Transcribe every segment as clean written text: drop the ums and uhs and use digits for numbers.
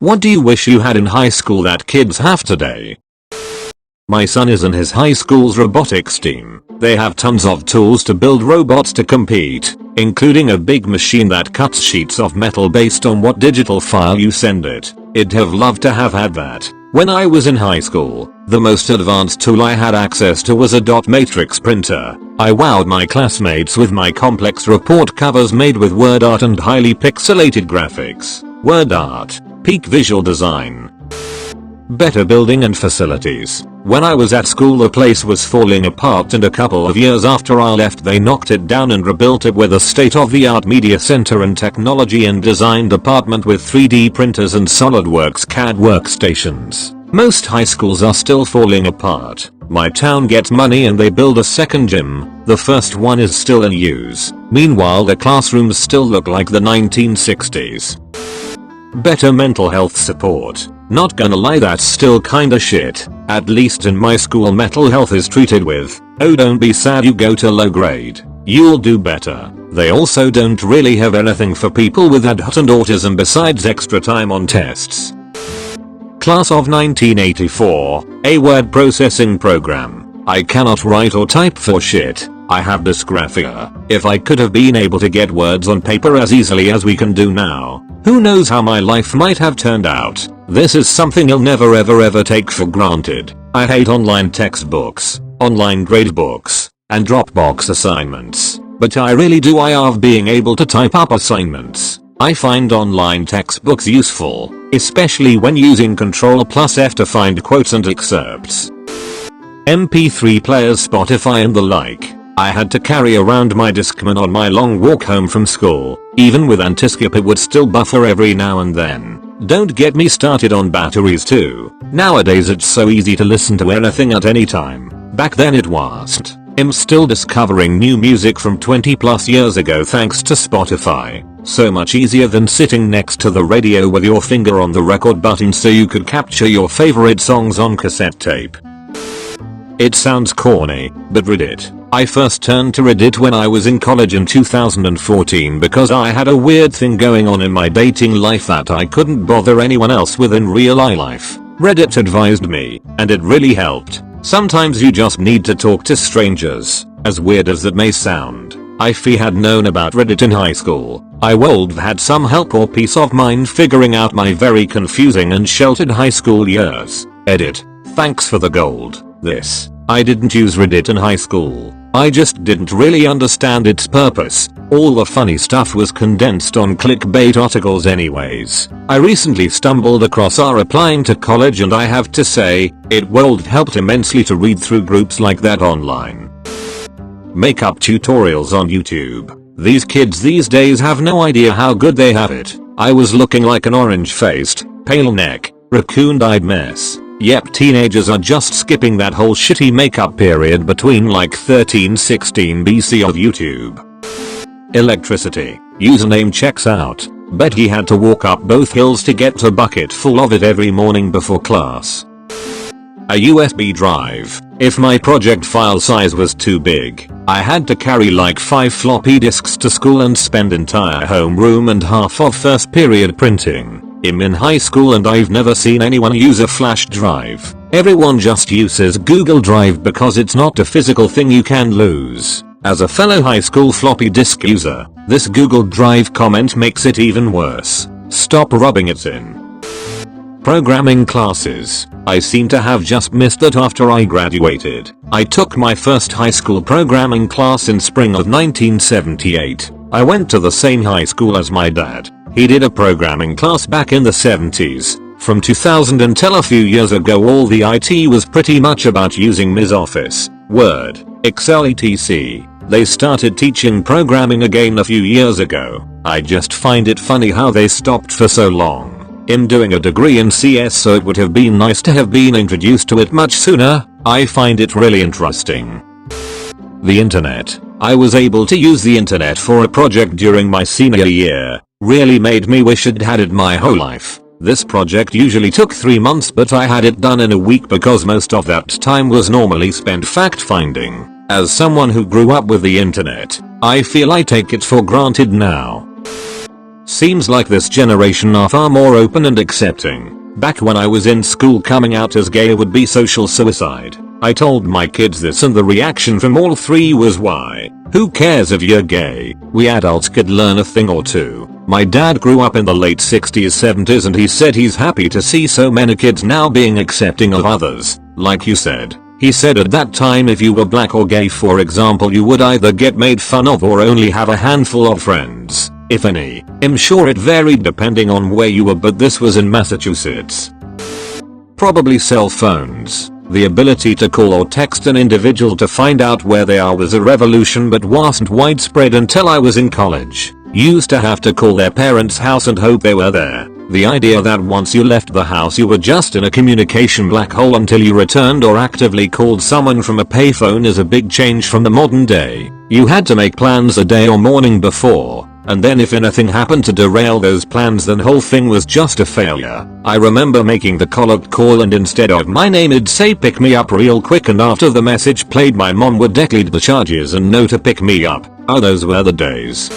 What do you wish you had in high school that kids have today? My son is in his high school's robotics team. They have tons of tools to build robots to compete, including a big machine that cuts sheets of metal based on what digital file you send it. I'd have loved to have had that. When I was in high school, the most advanced tool I had access to was a dot matrix printer. I wowed my classmates with my complex report covers made with word art and highly pixelated graphics. Word art, peak visual design. Better building and facilities. When I was at school the place was falling apart, and a couple of years after I left they knocked it down and rebuilt it with a state-of-the-art media center and technology and design department with 3D printers and SolidWorks CAD workstations. Most high schools are still falling apart. My town gets money and they build a second gym. The first one is still in use. Meanwhile the classrooms still look like the 1960s. Better mental health support. Not gonna lie, that's still kinda shit. At least in my school mental health is treated with, "Oh, don't be sad, you go to low grade. You'll do better." They also don't really have anything for people with ADHD and autism besides extra time on tests. Class of 1984, a word processing program. I cannot write or type for shit. I have dysgraphia. If I could have been able to get words on paper as easily as we can do now, who knows how my life might have turned out. This is something you'll never ever take for granted. I hate online textbooks, online gradebooks, and Dropbox assignments. But I really do. I love being able to type up assignments. I find online textbooks useful, especially when using Ctrl+F to find quotes and excerpts. MP3 players, Spotify and the like. I had to carry around my Discman on my long walk home from school. Even with anti-skip it would still buffer every now and then. Don't get me started on batteries too. Nowadays it's so easy to listen to anything at any time. Back then it wasn't. I'm still discovering new music from 20+ years ago thanks to Spotify. So much easier than sitting next to the radio with your finger on the record button so you could capture your favorite songs on cassette tape. It sounds corny, but Reddit. I first turned to Reddit when I was in college in 2014 because I had a weird thing going on in my dating life that I couldn't bother anyone else with in real life. Reddit advised me, and it really helped. Sometimes you just need to talk to strangers, as weird as that may sound. If I had known about Reddit in high school, I would have had some help or peace of mind figuring out my very confusing and sheltered high school years. Edit. Thanks for the gold. This. I didn't use Reddit in high school. I just didn't really understand its purpose. All the funny stuff was condensed on clickbait articles anyways. I recently stumbled across our applying to college and I have to say, it would have helped immensely to read through groups like that online. Makeup tutorials on YouTube. These kids these days have no idea how good they have it. I was looking like an orange-faced, pale neck, raccoon-eyed mess. Yep, teenagers are just skipping that whole shitty makeup period between like 1316 BC of YouTube. Electricity. Username checks out. Bet he had to walk up both hills to get a bucket full of it every morning before class. A USB drive. If my project file size was too big, I had to carry like 5 floppy disks to school and spend entire homeroom and half of first period printing. I'm in high school and I've never seen anyone use a flash drive. Everyone just uses Google Drive because it's not a physical thing you can lose. As a fellow high school floppy disk user, this Google Drive comment makes it even worse. Stop rubbing it in. Programming classes. I seem to have just missed that after I graduated. I took my first high school programming class in spring of 1978. I went to the same high school as my dad. He did a programming class back in the 70s. From 2000 until a few years ago all the IT was pretty much about using Ms. Office, Word, Excel etc. They started teaching programming again a few years ago. I just find it funny how they stopped for so long. I'm doing a degree in CS so it would have been nice to have been introduced to it much sooner. I find it really interesting. The internet. I was able to use the internet for a project during my senior year. Really made me wish I'd had it my whole life. This project usually took 3 months but I had it done in a week because most of that time was normally spent fact finding. As someone who grew up with the internet, I feel I take it for granted now. Seems like this generation are far more open and accepting. Back when I was in school, coming out as gay would be social suicide. I told my kids this and the reaction from all three was, why? Who cares if you're gay? We adults could learn a thing or two. My dad grew up in the late 60s 70s and he said he's happy to see so many kids now being accepting of others. Like you said. He said at that time if you were black or gay, for example, you would either get made fun of or only have a handful of friends, if any. I'm sure it varied depending on where you were, but this was in Massachusetts. Probably cell phones. The ability to call or text an individual to find out where they are was a revolution, but wasn't widespread until I was in college. Used to have to call their parents' house and hope they were there. The idea that once you left the house you were just in a communication black hole until you returned or actively called someone from a payphone is a big change from the modern day. You had to make plans a day or morning before, and then if anything happened to derail those plans, then whole thing was just a failure. I remember making the collect call and instead of my name it'd say pick me up real quick, and after the message played my mom would declare the charges and know to pick me up. Oh, those were the days.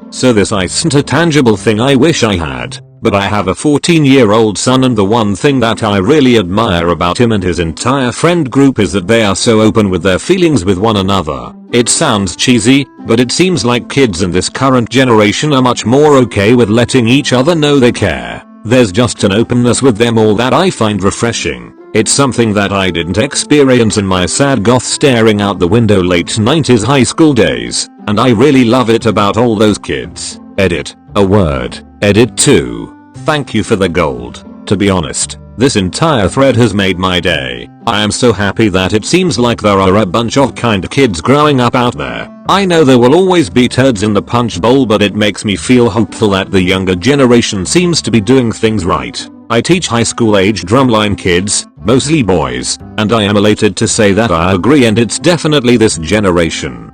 So this isn't a tangible thing I wish I had. But I have a 14-year-old son, and the one thing that I really admire about him and his entire friend group is that they are so open with their feelings with one another. It sounds cheesy, but it seems like kids in this current generation are much more okay with letting each other know they care. There's just an openness with them all that I find refreshing. It's something that I didn't experience in my sad goth staring out the window late 90s high school days, and I really love it about all those kids. Edit. A word. Edit 2. Thank you for the gold. To be honest, this entire thread has made my day. I am so happy that it seems like there are a bunch of kind kids growing up out there. I know there will always be turds in the punch bowl, but it makes me feel hopeful that the younger generation seems to be doing things right. I teach high school age drumline kids, mostly boys, and I am elated to say that I agree, and it's definitely this generation.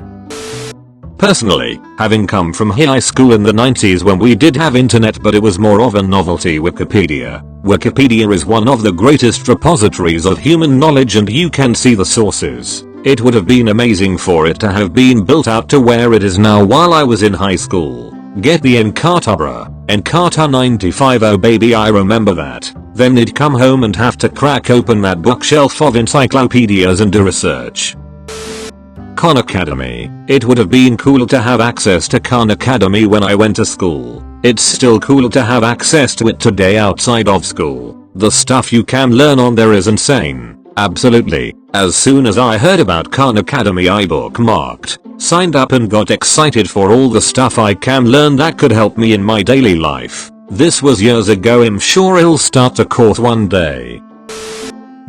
Personally, having come from high school in the 90s when we did have internet but it was more of a novelty, Wikipedia is one of the greatest repositories of human knowledge and you can see the sources. It would have been amazing for it to have been built out to where it is now while I was in high school. Get the Encarta bruh. Encarta 95, oh baby, I remember that. Then they'd come home and have to crack open that bookshelf of encyclopedias and do research. Khan Academy. It would have been cool to have access to Khan Academy when I went to school. It's still cool to have access to it today outside of school. The stuff you can learn on there is insane. Absolutely. As soon as I heard about Khan Academy I bookmarked, signed up and got excited for all the stuff I can learn that could help me in my daily life. This was years ago, I'm sure it'll start to court one day.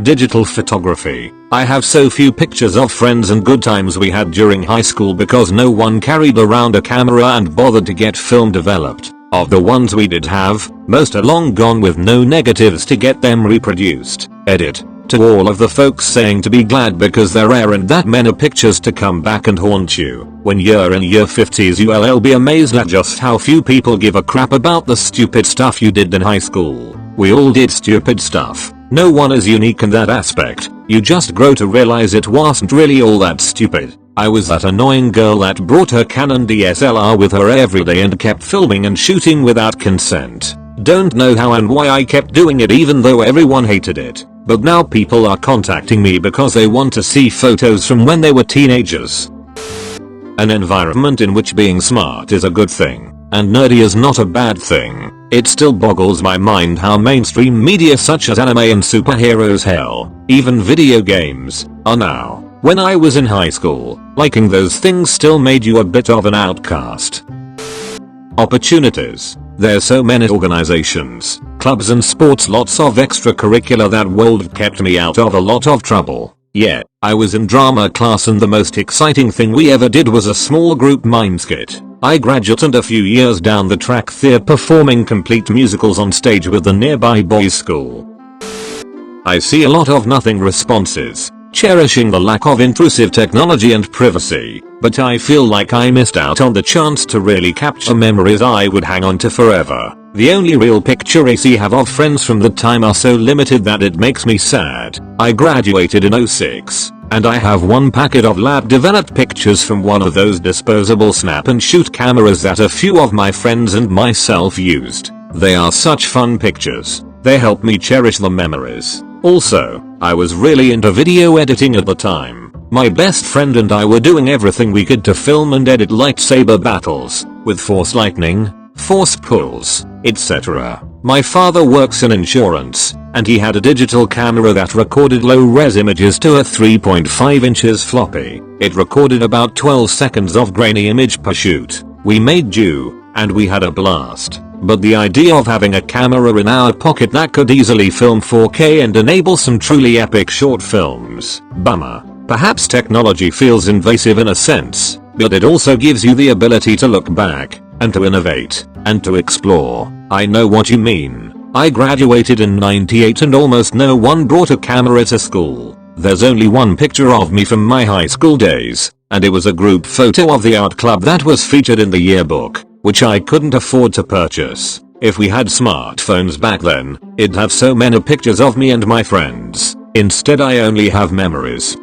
Digital photography. I have so few pictures of friends and good times we had during high school because no one carried around a camera and bothered to get film developed. Of the ones we did have, most are long gone with no negatives to get them reproduced. Edit. To all of the folks saying to be glad because there aren't that many pictures to come back and haunt you. When you're in your 50s you'll be amazed at just how few people give a crap about the stupid stuff you did in high school. We all did stupid stuff. No one is unique in that aspect. You just grow to realize it wasn't really all that stupid. I was that annoying girl that brought her Canon DSLR with her every day and kept filming and shooting without consent. Don't know how and why I kept doing it even though everyone hated it. But now people are contacting me because they want to see photos from when they were teenagers. An environment in which being smart is a good thing, and nerdy is not a bad thing. It still boggles my mind how mainstream media such as anime and superheroes, hell, even video games, are now. When I was in high school, liking those things still made you a bit of an outcast. Opportunities. There's so many organizations, clubs and sports, lots of extracurricular that world kept me out of a lot of trouble. Yeah, I was in drama class and the most exciting thing we ever did was a small group mime skit. I graduated and a few years down the track they're performing complete musicals on stage with the nearby boys' school. I see a lot of nothing responses, cherishing the lack of intrusive technology and privacy, but I feel like I missed out on the chance to really capture memories I would hang on to forever. The only real picture I see have of friends from the time are so limited that it makes me sad. I graduated in '06. and I have one packet of lab developed pictures from one of those disposable snap and shoot cameras that a few of my friends and myself used. They are such fun pictures. They help me cherish the memories. Also, I was really into video editing at the time. My best friend and I were doing everything we could to film and edit lightsaber battles, with force lightning, force pulls, etc. My father works in insurance, and he had a digital camera that recorded low-res images to a 3.5 inches floppy. It recorded about 12 seconds of grainy image per shoot. We made do, and we had a blast. But the idea of having a camera in our pocket that could easily film 4K and enable some truly epic short films, bummer. Perhaps technology feels invasive in a sense, but it also gives you the ability to look back, and to innovate, and to explore. I know what you mean. I graduated in '98 and almost no one brought a camera to school. There's only one picture of me from my high school days, and it was a group photo of the art club that was featured in the yearbook, which I couldn't afford to purchase. If we had smartphones back then, it'd have so many pictures of me and my friends. Instead I only have memories.